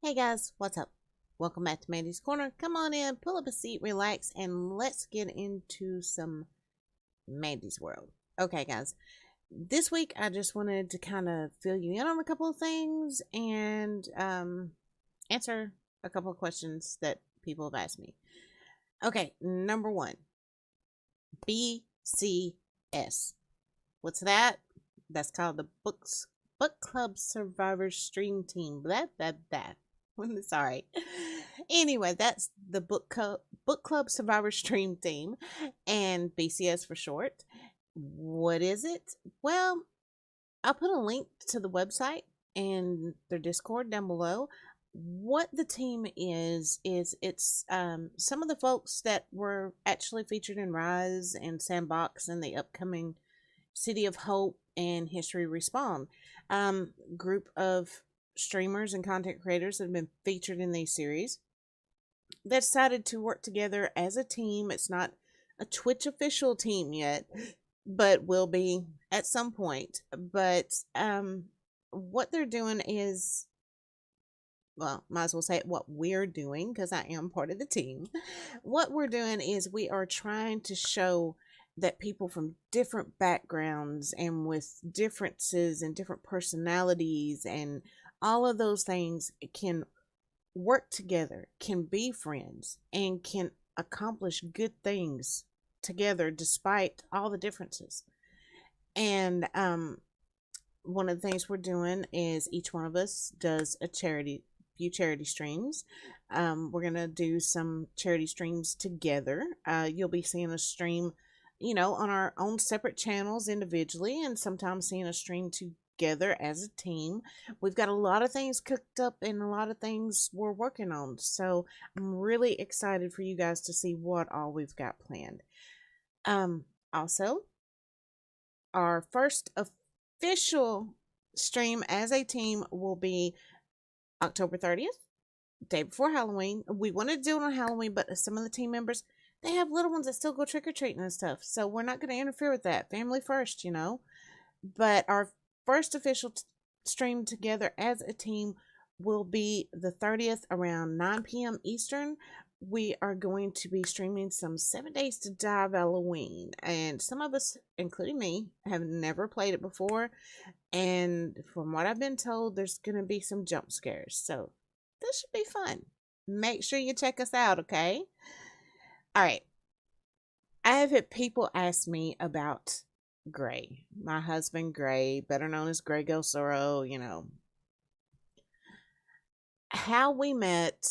Hey guys, what's up? Welcome back to Mandy's Corner. Come on in, pull up a seat, relax, and let's get into some Mandy's World. Okay, guys, this week I just wanted to kind of fill you in on a couple of things and answer a couple of questions that people have asked me. Okay, number one, BCS. What's that? That's called the Book Club Survivors Stream Team. That. Sorry. Anyway, that's the Book Club Survivor Stream Team, and BCS for short. What is it? Well, I'll put a link to the website and their Discord down below. What the team is it's some of the folks that were actually featured in Rise and Sandbox and the upcoming City of Hope and History Respawn group of streamers and content creators that have been featured in these series that decided to work together as a team. It's not a Twitch official team yet, but will be at some point. But what they're doing is, well, might as well say what we're doing because I am part of the team. What we're doing is we are trying to show that people from different backgrounds and with differences and different personalities and all of those things can work together, can be friends, and can accomplish good things together despite all the differences. And one of the things we're doing is each one of us does a few charity streams. We're gonna do some charity streams together. You'll be seeing a stream, on our own separate channels individually, and sometimes seeing a stream together as a team. We've got a lot of things cooked up and a lot of things we're working on. So I'm really excited for you guys to see what all we've got planned. Also, our first official stream as a team will be October 30th, day before Halloween. We wanted to do it on Halloween, but some of the team members, they have little ones that still go trick-or-treating and stuff. So we're not going to interfere with that. Family first, But our first official stream together as a team will be the 30th around 9 p.m. Eastern. We are going to be streaming some 7 Days to Die Halloween. And some of us, including me, have never played it before. And from what I've been told, there's going to be some jump scares. So this should be fun. Make sure you check us out, okay? All right. I have had people ask me about Gray, my husband Gray, better known as Gray Ghost Zoro, how we met,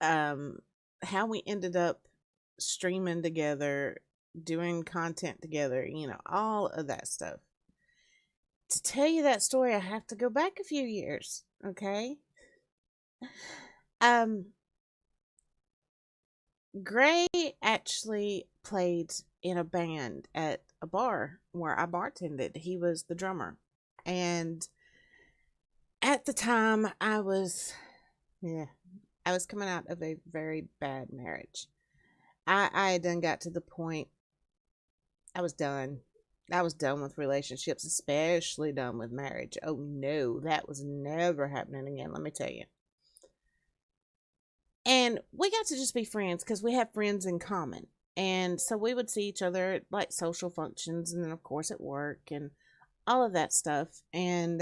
how we ended up streaming together, doing content together, all of that stuff. To tell you that story, I have to go back a few years, okay? Gray actually played in a band at a bar where I bartended. He was the drummer. And at the time I was coming out of a very bad marriage. I done got to the point I was done. I was done with relationships, especially done with marriage. Oh no, that was never happening again, let me tell you. And we got to just be friends because we have friends in common. And so we would see each other at like social functions and then of course at work and all of that stuff. And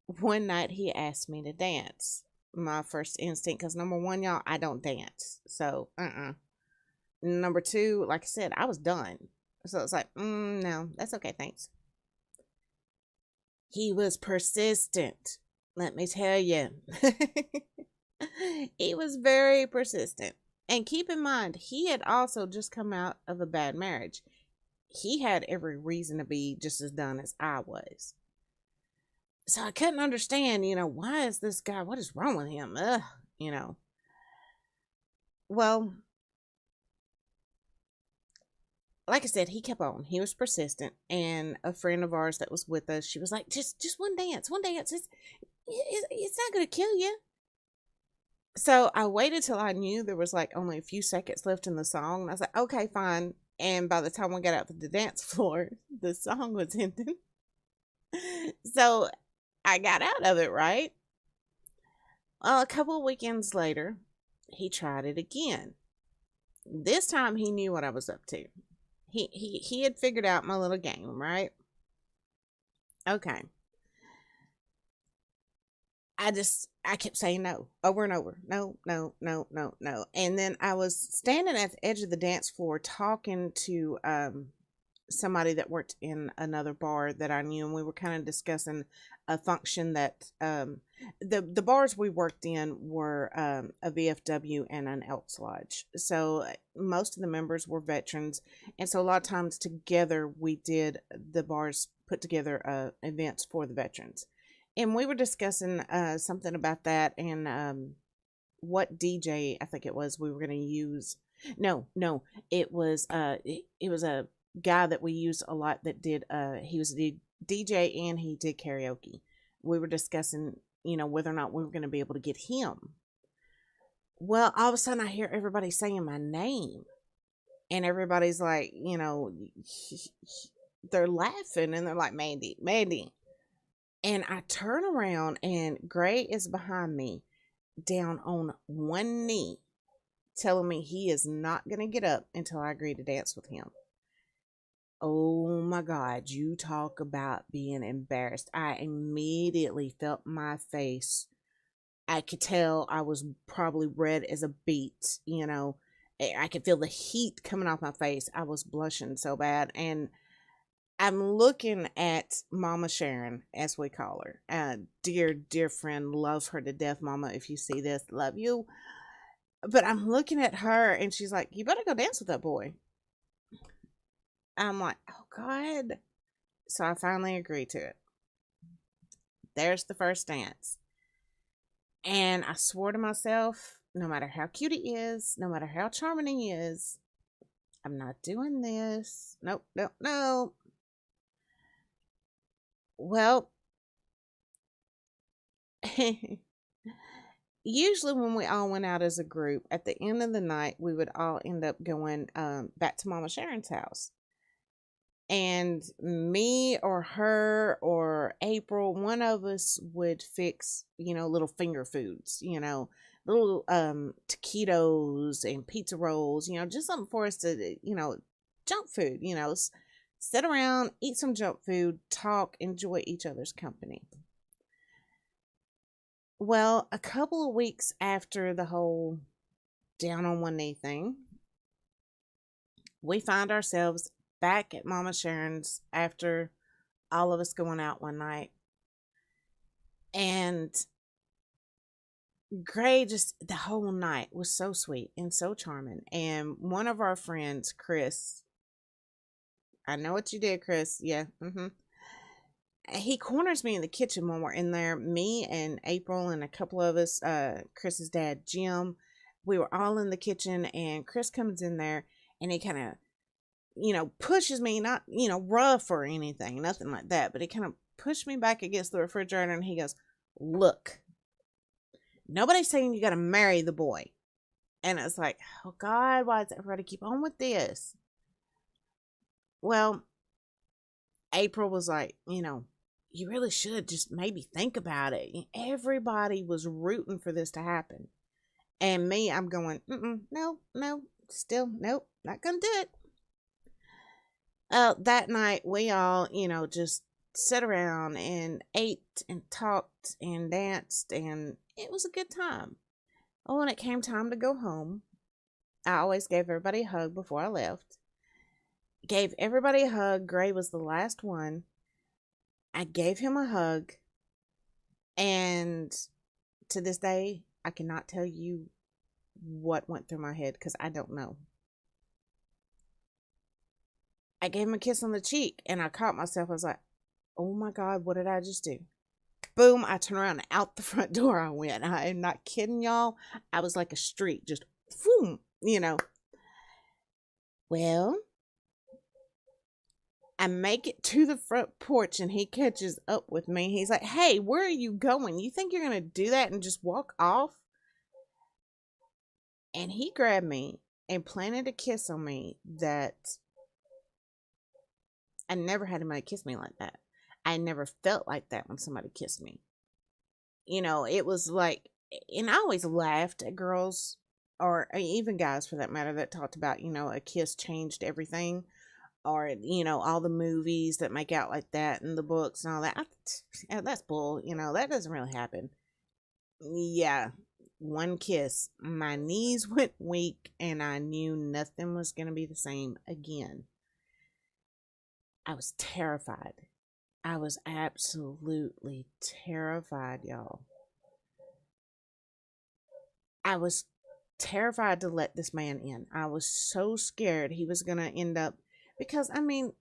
one night he asked me to dance. My first instinct, because number one, y'all, I don't dance. So, Number two, like I said, I was done. So it's like, no, that's okay, thanks. He was persistent, let me tell you. He was very persistent. And keep in mind, he had also just come out of a bad marriage. He had every reason to be just as done as I was. So I couldn't understand, why is this guy, what is wrong with him? Well, like I said, he kept on. He was persistent. And a friend of ours that was with us, she was like, just one dance. It's not going to kill you. So I waited till I knew there was like only a few seconds left in the song. And I was like, okay, fine. And by the time we got out to the dance floor, the song was ending. So I got out of it, right? Well, a couple of weekends later, he tried it again. This time he knew what I was up to. He had figured out my little game, right? Okay. I kept saying no over and over. No, no, no, no, no. And then I was standing at the edge of the dance floor talking to somebody that worked in another bar that I knew, and we were kind of discussing a function that the bars we worked in were a VFW and an Elks Lodge. So most of the members were veterans, and so a lot of times together we did the bars put together events for the veterans, and we were discussing something about that and what DJ I think it was we were going to use. No, no, it was a guy that we used a lot that did he was a DJ and he did karaoke. We were discussing, whether or not we were going to be able to get him. Well, all of a sudden I hear everybody saying my name, and everybody's like, they're laughing and they're like, Mandy, Mandy. And I turn around and Gray is behind me, down on one knee, telling me he is not going to get up until I agree to dance with him. Oh my God, you talk about being embarrassed. I immediately felt my face. I could tell I was probably red as a beet, I could feel the heat coming off my face. I was blushing so bad. And I'm looking at Mama Sharon, as we call her. Dear, dear friend, love her to death, Mama. If you see this, love you. But I'm looking at her and she's like, you better go dance with that boy. I'm like, oh God. So I finally agreed to it. There's the first dance. And I swore to myself, no matter how cute he is, no matter how charming he is, I'm not doing this. Nope, nope, no. Well, usually when we all went out as a group, at the end of the night, we would all end up going back to Mama Sharon's house. And me or her or April, one of us would fix, little finger foods, little taquitos and pizza rolls, just something for us to, junk food, sit around, eat some junk food, talk, enjoy each other's company. Well, a couple of weeks after the whole down on one knee thing, we find ourselves back at Mama Sharon's after all of us going out one night. And Gray, just the whole night was so sweet and so charming. And one of our friends, Chris, I know what you did, Chris. Yeah. He corners me in the kitchen when we're in there. Me and April and a couple of us, Chris's dad, Jim, we were all in the kitchen, and Chris comes in there and he kind of, pushes me, not, rough or anything, nothing like that, but he kind of pushed me back against the refrigerator and he goes, look, nobody's saying you got to marry the boy. And it's like, oh God, why does everybody keep on with this? Well, April was like, you really should just maybe think about it. Everybody was rooting for this to happen. And me, I'm going, no, still, nope, not going to do it. That night, we all, just sat around and ate and talked and danced, and it was a good time. Oh, when it came time to go home, I always gave everybody a hug before I left. Gave everybody a hug. Gray was the last one. I gave him a hug, and to this day, I cannot tell you what went through my head because I don't know. I gave him a kiss on the cheek, and I caught myself. I was like, oh my God, what did I just do? Boom, I turned around and out the front door I went. I am not kidding y'all. I was like a streak, just boom, Well, I make it to the front porch and he catches up with me. He's like, hey, where are you going? You think you're going to do that and just walk off? And he grabbed me and planted a kiss on me that I never had anybody kiss me like that. I never felt like that when somebody kissed me. It was like and I always laughed at girls, or even guys for that matter, that talked about, a kiss changed everything, or, all the movies that make out like that and the books and all that. That's bull. That doesn't really happen. Yeah, one kiss, my knees went weak, and I knew nothing was going to be the same again. I was terrified. I was absolutely terrified, y'all. I was terrified to let this man in. I was so scared he was going to end up, because, I mean,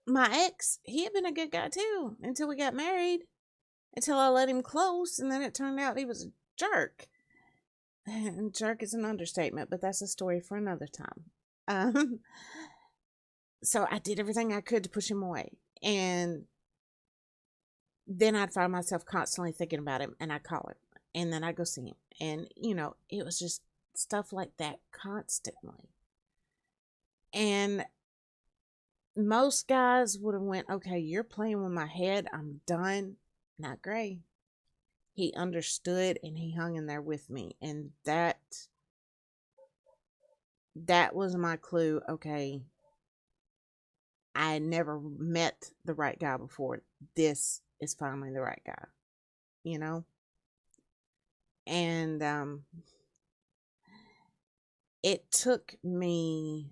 my ex, he had been a good guy too until we got married, until I let him close, and then it turned out he was a jerk. And jerk is an understatement, but that's a story for another time. Um, so I did everything I could to push him away. And then I'd find myself constantly thinking about him, and I'd call him, and then I'd go see him. And, it was just stuff like that constantly. And most guys would have went, okay, you're playing with my head, I'm done. Not Gray. He understood, and he hung in there with me. And that was my clue. Okay, I had never met the right guy before. This is finally the right guy, And it took me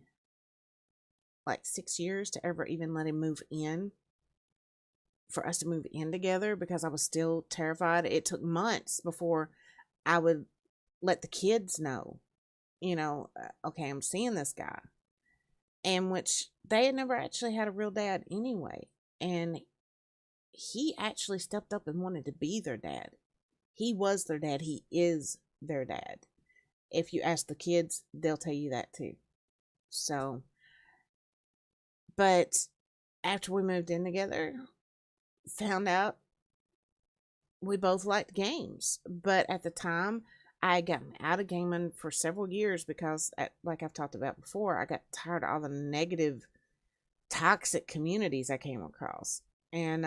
like 6 years to ever even let him move in, for us to move in together, because I was still terrified. It took months before I would let the kids know, okay, I'm seeing this guy. And which they had never actually had a real dad anyway. And he actually stepped up and wanted to be their dad. He was their dad. He is their dad. If you ask the kids, they'll tell you that too. So, but after we moved in together, found out we both liked games. But at the time, I had gotten out of gaming for several years because, like I've talked about before, I got tired of all the negative, toxic communities I came across. And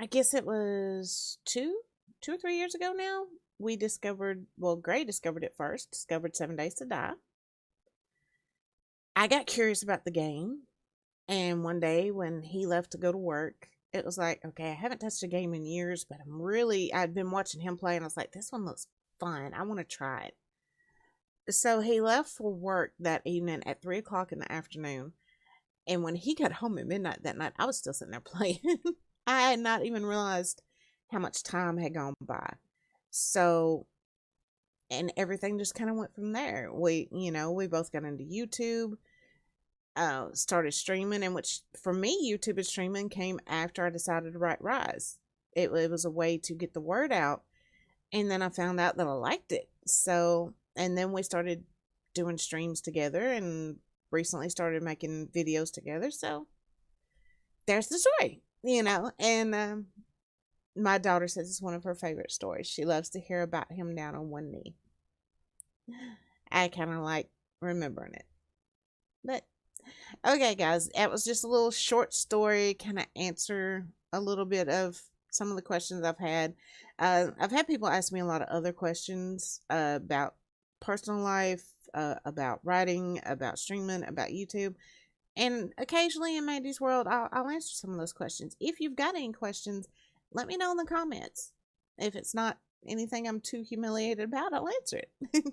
I guess it was 2 or 3 years ago now, we discovered, well, Gray discovered it first, discovered 7 Days to Die. I got curious about the game, and one day when he left to go to work, it was like, okay, I haven't touched a game in years, but I'd been watching him play, and I was like, this one looks fun. I want to try it. So he left for work that evening at 3 o'clock in the afternoon. And when he got home at midnight that night, I was still sitting there playing. I had not even realized how much time had gone by. So, and everything just kind of went from there. We both got into YouTube, started streaming, and which for me, YouTube and streaming came after I decided to write Rise. It was a way to get the word out, and then I found out that I liked it. So, and then we started doing streams together, and recently started making videos together. So there's the story, and my daughter says it's one of her favorite stories. She loves to hear about him down on one knee. I kind of like remembering it. But okay, guys, that was just a little short story, kind of answer a little bit of some of the questions I've had. I've had people ask me a lot of other questions about personal life, about writing, about streaming, about YouTube. And occasionally in Mandy's World, I'll answer some of those questions. If you've got any questions, let me know in the comments. If it's not anything I'm too humiliated about, I'll answer it.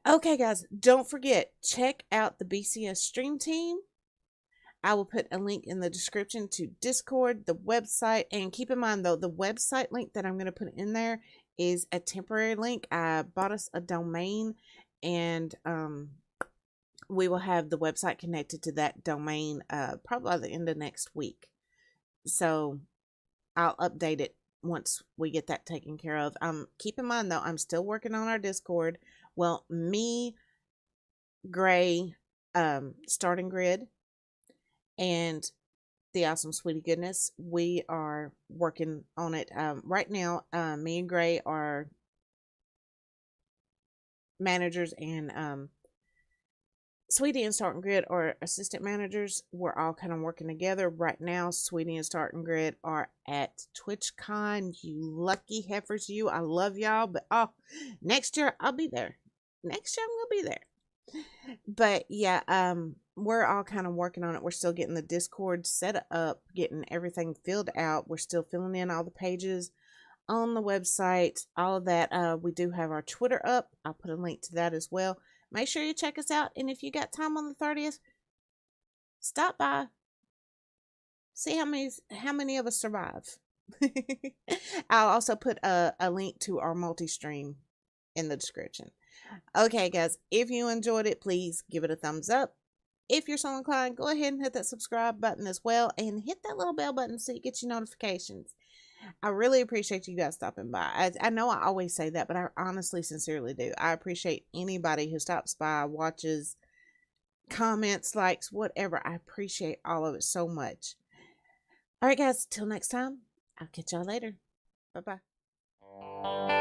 Okay, guys, don't forget, check out the BCS stream team. I will put a link in the description to Discord, the website, and keep in mind, though, the website link that I'm going to put in there is a temporary link. I bought us a domain, and we will have the website connected to that domain probably by the end of next week. So I'll update it once we get that taken care of. Keep in mind, though, I'm still working on our Discord. Well, me, Gray, Starting Grid, and the Awesome Sweetie Goodness, we are working on it. Right now, me and Gray are managers and Sweetie and Starting Grid are assistant managers. We're all kind of working together. Right now, Sweetie and Starting Grid are at TwitchCon. You lucky heifers, you. I love y'all. But next year I'll be there. Next year I'm gonna be there. But yeah, we're all kind of working on it. We're still getting the Discord set up, getting everything filled out. We're still filling in all the pages on the website, all of that. We do have our Twitter up. I'll put a link to that as well. Make sure you check us out. And if you got time on the 30th, stop by. See how many of us survive. I'll also put a link to our multi-stream in the description. Okay, guys, if you enjoyed it, please give it a thumbs up. If you're so inclined, go ahead and hit that subscribe button as well, and hit that little bell button so you get your notifications. I really appreciate you guys stopping by. I know I always say that, but I honestly, sincerely do. I appreciate anybody who stops by, watches, comments, likes, whatever. I appreciate all of it so much. All right, guys, till next time, I'll catch y'all later. Bye-bye.